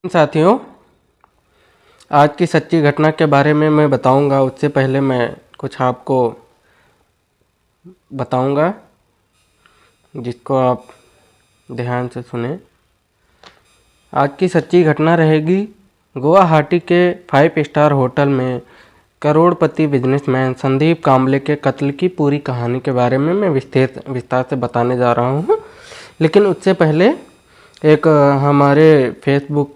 साथियों, आज की सच्ची घटना के बारे में मैं बताऊंगा। उससे पहले मैं कुछ आपको बताऊंगा जिसको आप ध्यान से सुने। आज की सच्ची घटना रहेगी गुवाहाटी के 5 स्टार होटल में करोड़पति बिजनेसमैन संदीप कांबले के कत्ल की पूरी कहानी के बारे में मैं विस्तार से बताने जा रहा हूँ। लेकिन उससे पहले एक हमारे फेसबुक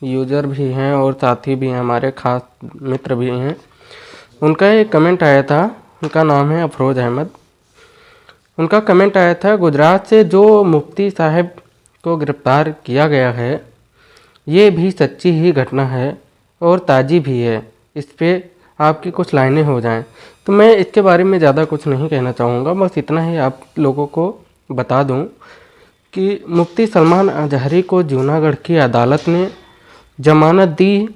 यूज़र भी हैं और साथी भी हैं, हमारे खास मित्र भी हैं। उनका एक कमेंट आया था। उनका नाम है अफरोज़ अहमद। उनका कमेंट आया था, गुजरात से जो मुफ्ती साहब को गिरफ्तार किया गया है ये भी सच्ची ही घटना है और ताज़ी भी है। इस पर आपकी कुछ लाइनें हो जाएं। तो मैं इसके बारे में ज़्यादा कुछ नहीं कहना चाहूँगा, बस इतना ही आप लोगों को बता दूँ कि मुफ्ती सलमान अजहरी को जूनागढ़ की अदालत ने जमानत दी,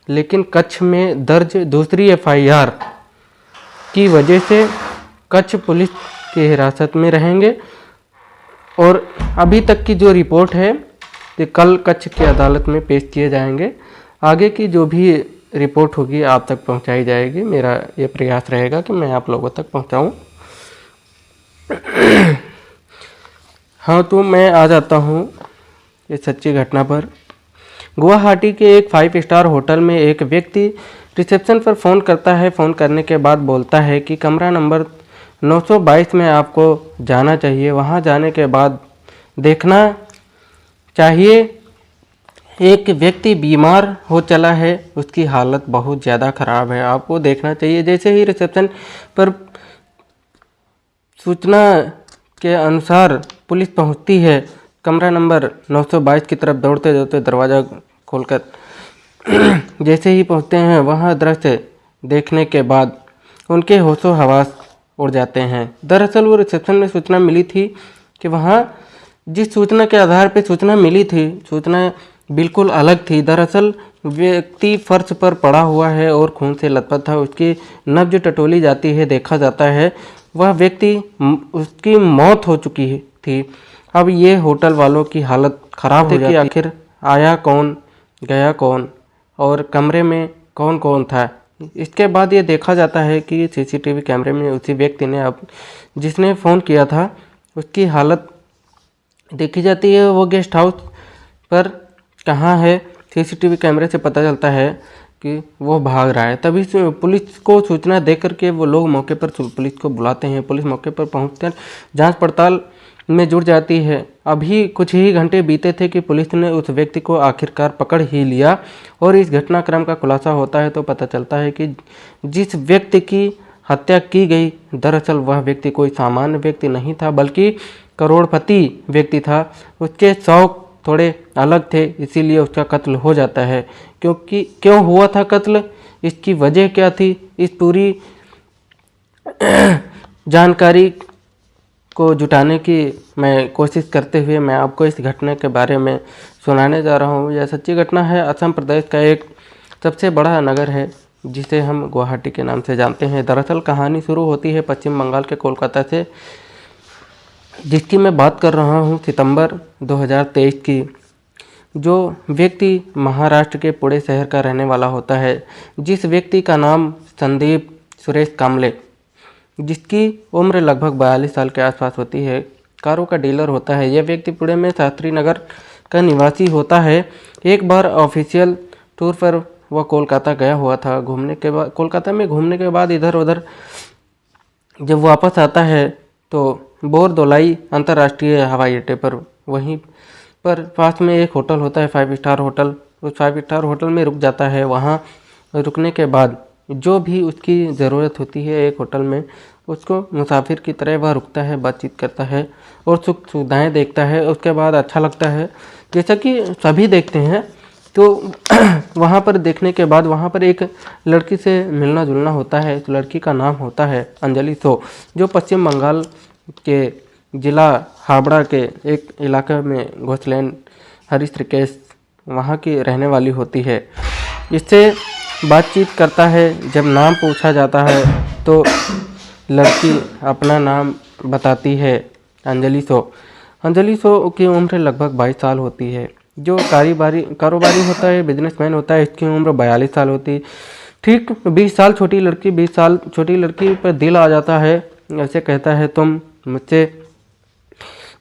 लेकिन कच्छ में दर्ज दूसरी FIR की वजह से कच्छ पुलिस की हिरासत में रहेंगे। और अभी तक की जो रिपोर्ट है कि कल कच्छ की अदालत में पेश किए जाएंगे। आगे की जो भी रिपोर्ट होगी आप तक पहुंचाई जाएगी। मेरा ये प्रयास रहेगा कि मैं आप लोगों तक पहुंचाऊं। हाँ, तो मैं आ जाता हूँ इस सच्ची घटना पर। गुवाहाटी के एक 5 स्टार होटल में एक व्यक्ति रिसेप्शन पर फ़ोन करता है। फ़ोन करने के बाद बोलता है कि कमरा नंबर 922 में आपको जाना चाहिए। वहाँ जाने के बाद देखना चाहिए एक व्यक्ति बीमार हो चला है, उसकी हालत बहुत ज़्यादा ख़राब है, आपको देखना चाहिए। जैसे ही रिसेप्शन पर सूचना के अनुसार पुलिस पहुंचती है, कमरा नंबर 922 की तरफ दौड़ते दौड़ते दरवाज़ा खोलकर जैसे ही पहुंचते हैं, वहां दृश्य देखने के बाद उनके होशो हवास उड़ जाते हैं। दरअसल वो रिसेप्शन में सूचना मिली थी कि वहां जिस सूचना के आधार पर सूचना मिली थी, सूचना बिल्कुल अलग थी। दरअसल व्यक्ति फर्श पर पड़ा हुआ है और खून से लथपथ था, उसकी नब्ज टटोली जाती है। देखा जाता है वह व्यक्ति उसकी मौत हो चुकी थी। अब ये होटल वालों की हालत ख़राब हो जाती है कि आखिर आया कौन, गया कौन और कमरे में कौन कौन था। इसके बाद ये देखा जाता है कि CCTV कैमरे में उसी व्यक्ति ने अब जिसने फ़ोन किया था उसकी हालत देखी जाती है। वो गेस्ट हाउस पर कहाँ है, CCTV कैमरे से पता चलता है कि वो भाग रहा है। तभी पुलिस को सूचना दे करके वो लोग मौके पर पुलिस को बुलाते हैं। पुलिस मौके पर पहुंचकर जांच पड़ताल में जुट जाती है। अभी कुछ ही घंटे बीते थे कि पुलिस ने उस व्यक्ति को आखिरकार पकड़ ही लिया और इस घटनाक्रम का खुलासा होता है तो पता चलता है कि जिस व्यक्ति की हत्या की गई, दरअसल वह व्यक्ति कोई सामान्य व्यक्ति नहीं था, बल्कि करोड़पति व्यक्ति था। उसके शौक थोड़े अलग थे, इसीलिए उसका कत्ल हो जाता है। क्योंकि क्यों हुआ था कत्ल, इसकी वजह क्या थी, इस पूरी जानकारी को जुटाने की मैं कोशिश करते हुए मैं आपको इस घटना के बारे में सुनाने जा रहा हूँ। यह सच्ची घटना है। असम प्रदेश का एक सबसे बड़ा नगर है जिसे हम गुवाहाटी के नाम से जानते हैं। दरअसल कहानी शुरू होती है पश्चिम बंगाल के कोलकाता से, जिसकी मैं बात कर रहा हूँ सितंबर 2023 की। जो व्यक्ति महाराष्ट्र के पुणे शहर का रहने वाला होता है, जिस व्यक्ति का नाम संदीप सुरेश कांबले, जिसकी उम्र लगभग 42 साल के आसपास होती है, कारों का डीलर होता है। यह व्यक्ति पुणे में शास्त्री नगर का निवासी होता है। एक बार ऑफिशियल टूर पर वह कोलकाता गया हुआ था। घूमने के बाद कोलकाता में घूमने के बाद इधर उधर जब वापस आता है तो बोरदोलाई अंतर्राष्ट्रीय हवाई अड्डे पर वहीं पर पास में एक होटल होता है 5 स्टार होटल। उस 5 स्टार होटल में रुक जाता है। वहाँ रुकने के बाद जो भी उसकी ज़रूरत होती है एक होटल में, उसको मुसाफिर की तरह वह रुकता है, बातचीत करता है और सुख सुविधाएँ देखता है। उसके बाद अच्छा लगता है, जैसा कि सभी देखते हैं। तो वहाँ पर देखने के बाद वहाँ पर एक लड़की से मिलना जुलना होता है। इस लड़की का नाम होता है अंजलि सो, जो पश्चिम बंगाल के ज़िला हावड़ा के एक इलाके में घोसलैंड हरिश्रीकेश वहाँ की रहने वाली होती है। इससे बातचीत करता है। जब नाम पूछा जाता है तो लड़की अपना नाम बताती है अंजलि सो। अंजलि सो की उम्र लगभग 22 साल होती है। जो कारोबारी होता है, बिजनेसमैन होता है, इसकी उम्र 42 साल होती है। ठीक 20 साल छोटी लड़की पर दिल आ जाता है। ऐसे कहता है, तुम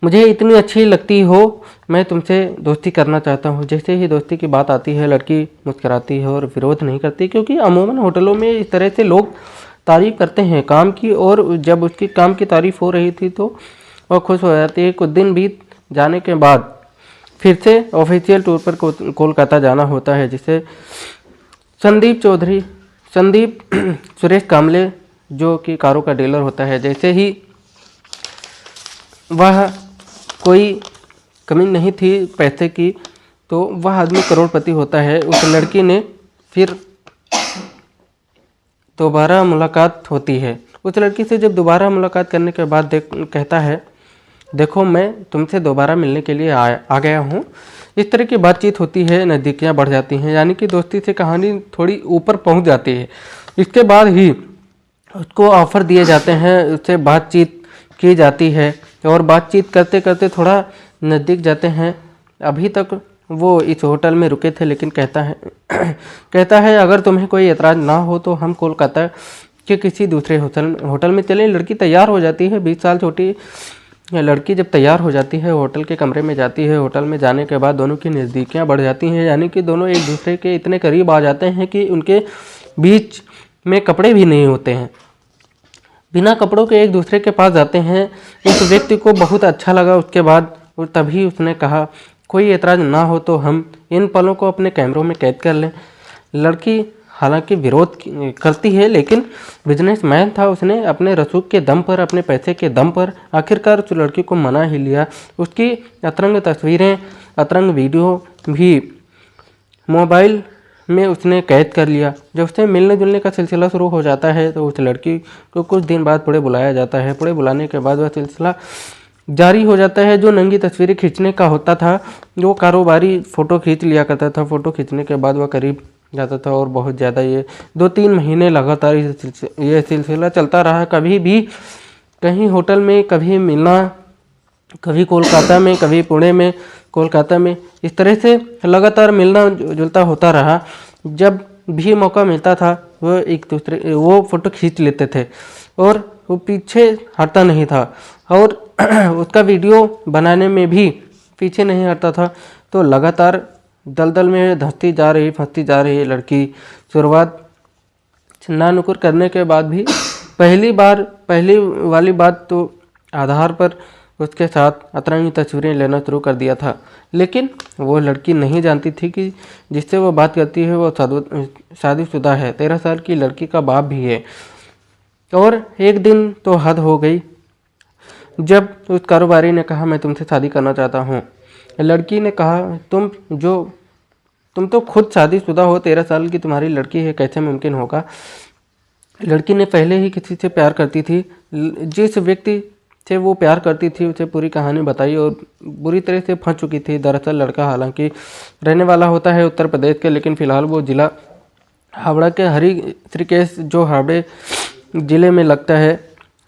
मुझे इतनी अच्छी लगती हो, मैं तुमसे दोस्ती करना चाहता हूँ। जैसे ही दोस्ती की बात आती है, लड़की मुस्कुराती है और विरोध नहीं करती, क्योंकि अमूमन होटलों में इस तरह से लोग तारीफ़ करते हैं काम की, और जब उसकी काम की तारीफ़ हो रही थी तो वह खुश हो जाती है। कुछ दिन बीत जाने के बाद फिर से ऑफिशियल टूर पर कोलकाता जाना होता है, जिसे संदीप सुरेश कामले, जो कि कारों का डीलर होता है। जैसे ही वह कोई कमी नहीं थी पैसे की, तो वह आदमी करोड़पति होता है। उस लड़की ने फिर दोबारा मुलाकात होती है। उस लड़की से जब दोबारा मुलाकात करने के बाद कहता है, देखो मैं तुमसे दोबारा मिलने के लिए आ गया हूँ। इस तरह की बातचीत होती है, नज़दीकियाँ बढ़ जाती हैं, यानी कि दोस्ती से कहानी थोड़ी ऊपर पहुँच जाती है। इसके बाद ही उसको ऑफ़र दिए जाते हैं, उससे बातचीत की जाती है, और बातचीत करते करते थोड़ा नज़दीक जाते हैं। अभी तक वो इस होटल में रुके थे, लेकिन कहता है अगर तुम्हें कोई एतराज़ ना हो तो हम कोलकाता के किसी दूसरे होटल में चलें। लड़की तैयार हो जाती है। 20 साल छोटी लड़की जब तैयार हो जाती है, होटल के कमरे में जाती है। होटल में जाने के बाद दोनों की नज़दीकियाँ बढ़ जाती हैं, यानी कि दोनों एक दूसरे के इतने करीब आ जाते हैं कि उनके बीच में कपड़े भी नहीं होते हैं। बिना कपड़ों के एक दूसरे के पास जाते हैं। उस व्यक्ति को बहुत अच्छा लगा उसके बाद, और तभी उसने कहा, कोई एतराज़ ना हो तो हम इन पलों को अपने कैमरों में कैद कर लें। लड़की हालांकि विरोध करती है, लेकिन बिजनेसमैन था, उसने अपने रसूख के दम पर, अपने पैसे के दम पर आखिरकार उस लड़की को मना ही लिया। उसकी अतरंग तस्वीरें, अतरंग वीडियो भी मोबाइल में उसने कैद कर लिया। जब उससे मिलने जुलने का सिलसिला शुरू हो जाता है, तो उस लड़की को कुछ दिन बाद पुणे बुलाया जाता है। पुणे बुलाने के बाद वह सिलसिला जारी हो जाता है। जो नंगी तस्वीरें खींचने का होता था, वो कारोबारी फ़ोटो खींच लिया करता था। फ़ोटो खींचने के बाद वह करीब जाता था, और बहुत ज़्यादा ये 2-3 महीने लगातार ये सिलसिला चलता रहा। कभी भी कहीं होटल में, कभी मिलना, कभी कोलकाता में, कभी पुणे में, कोलकाता में, इस तरह से लगातार मिलना जुलता होता रहा। जब भी मौका मिलता था वो फ़ोटो खींच लेते थे, और वो पीछे हटता नहीं था, और उसका वीडियो बनाने में भी पीछे नहीं हटता था। तो लगातार दलदल में फंसती जा रही लड़की। शुरुआत ना नुकुर करने के बाद भी पहली वाली बात तो आधार पर उसके साथ अतरंगी तस्वीरें लेना शुरू कर दिया था, लेकिन वो लड़की नहीं जानती थी कि जिससे वो बात करती है वो शादीशुदा है, 13 साल की लड़की का बाप भी है। और एक दिन तो हद हो गई जब उस कारोबारी ने कहा, मैं तुमसे शादी करना चाहता हूँ। लड़की ने कहा, तुम तो खुद शादीशुदा हो, 13 साल की तुम्हारी लड़की है, कैसे मुमकिन होगा। लड़की ने पहले ही किसी से प्यार करती थी। जिस व्यक्ति से वो प्यार करती थी उसे पूरी कहानी बताई, और बुरी तरह से फंस चुकी थी। दरअसल लड़का हालांकि रहने वाला होता है उत्तर प्रदेश के, लेकिन फ़िलहाल वो ज़िला हावड़ा के हरिश्रीकेश, जो हावड़े ज़िले में लगता है,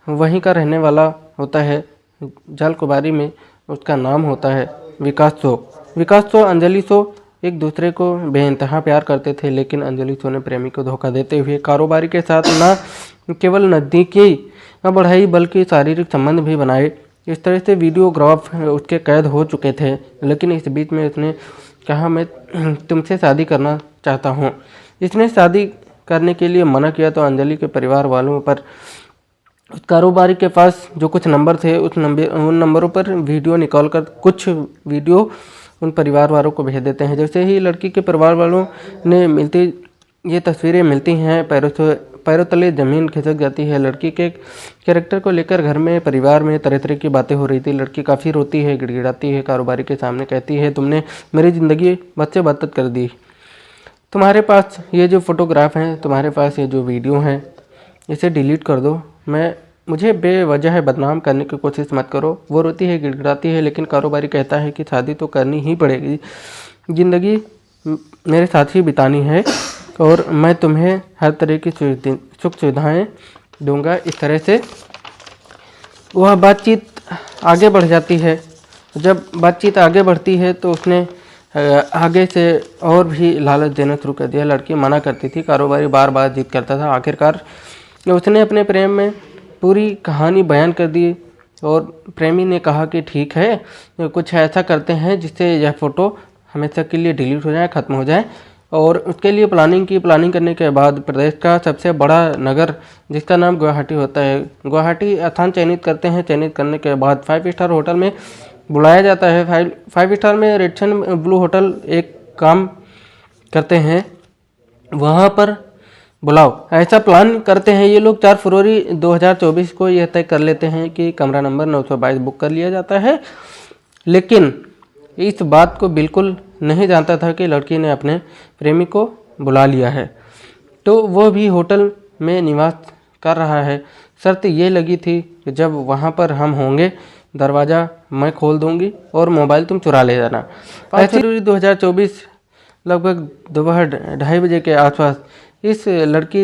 वहीं का रहने वाला होता है। जलकुमारी में उसका नाम होता है विकास सो। अंजलि सो एक दूसरे को बेइंतहा प्यार करते थे, लेकिन अंजलि सो ने प्रेमी को धोखा देते हुए कारोबारी के साथ न केवल नज़दीकी बढ़ाई, बल्कि शारीरिक संबंध भी बनाए। इस तरह से वीडियोग्राफ उसके कैद हो चुके थे, लेकिन इस बीच में उसने कहा, मैं तुमसे शादी करना चाहता हूँ। इसने शादी करने के लिए मना किया तो अंजलि के परिवार वालों पर, उस कारोबारी के पास जो कुछ नंबर थे, उन नंबरों पर वीडियो निकाल कर कुछ वीडियो उन परिवार वालों को भेज देते हैं। जैसे ही लड़की के परिवार वालों ने ये तस्वीरें मिलती हैं, पैरों तले ज़मीन खिसक जाती है। लड़की के कैरेक्टर को लेकर घर में, परिवार में तरह तरह की बातें हो रही थी। लड़की काफ़ी रोती है, गिड़गिड़ाती है, कारोबारी के सामने कहती है, तुमने मेरी ज़िंदगी बद से बदतर कर दी। तुम्हारे पास ये जो फ़ोटोग्राफ हैं, तुम्हारे पास ये जो वीडियो हैं, इसे डिलीट कर दो। मुझे बेवजह बदनाम करने की कोशिश मत करो। वो रोती है, गिड़गिड़ाती है, लेकिन कारोबारी कहता है कि शादी तो करनी ही पड़ेगी, ज़िंदगी मेरे साथ ही बितानी है, और मैं तुम्हें हर तरह की सुख सुविधाएँ दूंगा। इस तरह से वह बातचीत आगे बढ़ जाती है। जब बातचीत आगे बढ़ती है तो उसने आगे से और भी लालच देना शुरू कर दिया। लड़की मना करती थी, कारोबारी बार बार जिद करता था। आखिरकार उसने अपने प्रेम में पूरी कहानी बयान कर दी और प्रेमी ने कहा कि ठीक है, कुछ ऐसा करते हैं जिससे यह फ़ोटो हमेशा के लिए डिलीट हो जाए, ख़त्म हो जाए। और उसके लिए प्लानिंग की। प्लानिंग करने के बाद प्रदेश का सबसे बड़ा नगर जिसका नाम गुवाहाटी होता है, गुवाहाटी स्थान चयनित करते हैं। चयनित करने के बाद 5 स्टार होटल में बुलाया जाता है। 5 स्टार में रेडिसन ब्लू होटल एक काम करते हैं, वहाँ पर बुलाओ। ऐसा प्लान करते हैं ये लोग। 4 फरवरी 2024 को यह तय कर लेते हैं कि कमरा नंबर 922 बुक कर लिया जाता है। लेकिन इस बात को बिल्कुल नहीं जानता था कि लड़की ने अपने प्रेमी को बुला लिया है, तो वो भी होटल में निवास कर रहा है। शर्त ये लगी थी कि जब वहाँ पर हम होंगे, दरवाज़ा मैं खोल दूंगी और मोबाइल तुम चुरा ले जाना। 5 फरवरी 2024 लगभग दोपहर 2:30 बजे के आसपास इस लड़की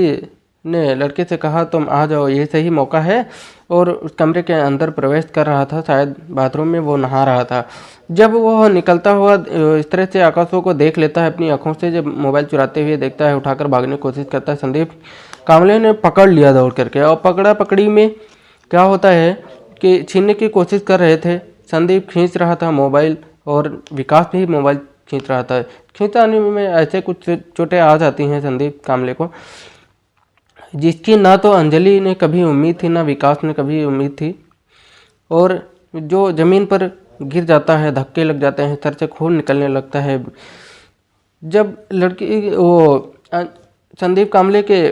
ने लड़के से कहा, तुम आ जाओ, ये सही मौका है। और उस कमरे के अंदर प्रवेश कर रहा था। शायद बाथरूम में वो नहा रहा था। जब वो निकलता हुआ इस तरह से आकाशों को देख लेता है अपनी आंखों से, जब मोबाइल चुराते हुए देखता है, उठाकर भागने की कोशिश करता है। संदीप कामले ने पकड़ लिया दौड़ करके, और पकड़ा पकड़ी में क्या होता है कि छीनने की कोशिश कर रहे थे। संदीप खींच रहा था मोबाइल और विकास भी मोबाइल खींच रहा था। खींचाने में ऐसे कुछ चोटें आ जाती हैं संदीप कामले को, जिसकी ना तो अंजलि ने कभी उम्मीद थी, ना विकास ने कभी उम्मीद थी। और जो ज़मीन पर गिर जाता है, धक्के लग जाते हैं, सर से खून निकलने लगता है। जब लड़की संदीप कामले के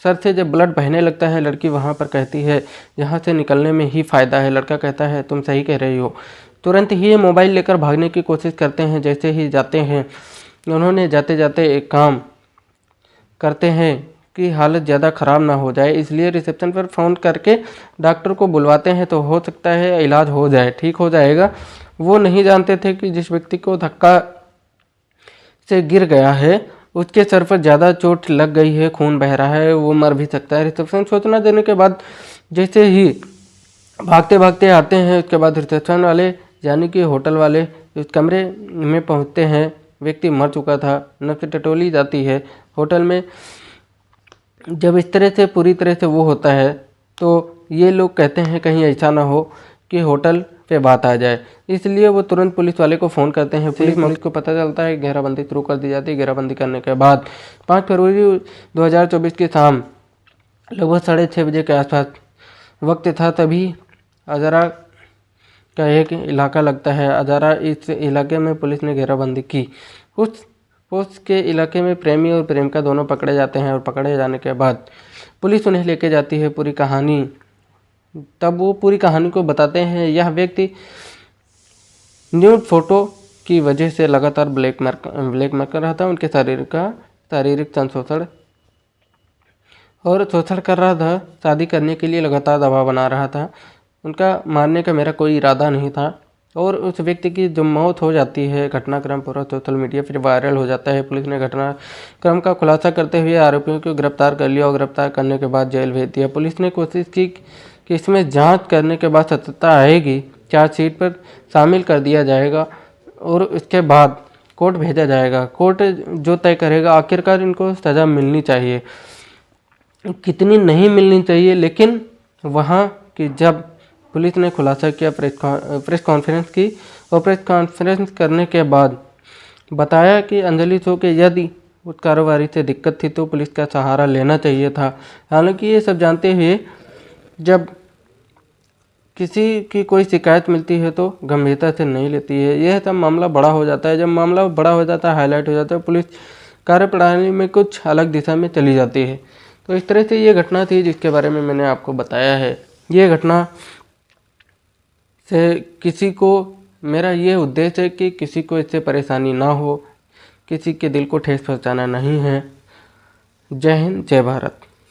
सर से जब ब्लड बहने लगता है, लड़की वहाँ पर कहती है, यहाँ से निकलने में ही फ़ायदा है। लड़का कहता है, तुम सही कह रही हो। तुरंत ही मोबाइल लेकर भागने की कोशिश करते हैं। जैसे ही जाते हैं, उन्होंने जाते जाते एक काम करते हैं कि हालत ज़्यादा ख़राब ना हो जाए, इसलिए रिसेप्शन पर फ़ोन करके डॉक्टर को बुलवाते हैं, तो हो सकता है इलाज हो जाए, ठीक हो जाएगा। वो नहीं जानते थे कि जिस व्यक्ति को धक्का से गिर गया है उसके सर पर ज़्यादा चोट लग गई है, खून बह रहा है, वो मर भी सकता है। रिसेप्शन सूचना देने के बाद जैसे ही भागते भागते आते हैं, उसके बाद रिसेप्शन वाले यानी कि होटल वाले उस कमरे में पहुंचते हैं। व्यक्ति मर चुका था। नब्ज टटोली जाती है होटल में। जब इस तरह से पूरी तरह से वो होता है, तो ये लोग कहते हैं कहीं ऐसा ना हो कि होटल पे बात आ जाए, इसलिए वो तुरंत पुलिस वाले को फ़ोन करते हैं। पुलिस को पता चलता है, घेराबंदी शुरू कर दी जाती है। घेराबंदी करने के बाद 5 फरवरी 2024 की शाम लगभग 6:30 बजे के आसपास वक्त था। तभी अजारा का एक इलाका लगता है। अजारा, इस इलाके में पुलिस ने घेराबंदी की। उसके इलाके में प्रेमी और प्रेमिका दोनों पकड़े जाते हैं, और पकड़े जाने के बाद पुलिस उन्हें लेके जाती है। पूरी कहानी, तब वो पूरी कहानी को बताते हैं। यह व्यक्ति न्यूड फोटो की वजह से लगातार ब्लैकमेल कर रहा था। उनके शारीरिक संशोषण और शोषण कर रहा था। शादी करने के लिए लगातार दबाव बना रहा था। उनका मारने का मेरा कोई इरादा नहीं था। और उस व्यक्ति की जो मौत हो जाती है, घटनाक्रम पूरा सोशल मीडिया पर वायरल हो जाता है। पुलिस ने घटनाक्रम का खुलासा करते हुए आरोपियों को गिरफ्तार कर लिया, और गिरफ्तार करने के बाद जेल भेज दिया। पुलिस ने कोशिश की कि इसमें जांच करने के बाद सत्यता आएगी, चार्जशीट पर शामिल कर दिया जाएगा, और उसके बाद कोर्ट भेजा जाएगा। कोर्ट जो तय करेगा। आखिरकार इनको सज़ा मिलनी चाहिए, कितनी नहीं मिलनी चाहिए, लेकिन वहाँ की जब पुलिस ने खुलासा किया, प्रेस कॉन्फ्रेंस की, और प्रेस कॉन्फ्रेंस करने के बाद बताया कि अंजलि शो के यदि उस कारोबारी से दिक्कत थी तो पुलिस का सहारा लेना चाहिए था। हालांकि ये सब जानते हुए जब किसी की कोई शिकायत मिलती है तो गंभीरता से नहीं लेती है। यह सब मामला बड़ा हो जाता है। जब मामला बड़ा हो जाता है, हाईलाइट हो जाता है, पुलिस कार्यप्रणाली में कुछ अलग दिशा में चली जाती है। तो इस तरह से ये घटना थी जिसके बारे में मैंने आपको बताया है। ये घटना से किसी को, मेरा ये उद्देश्य है कि किसी को इससे परेशानी ना हो, किसी के दिल को ठेस पहुंचाना नहीं है। जय हिंद, जय भारत।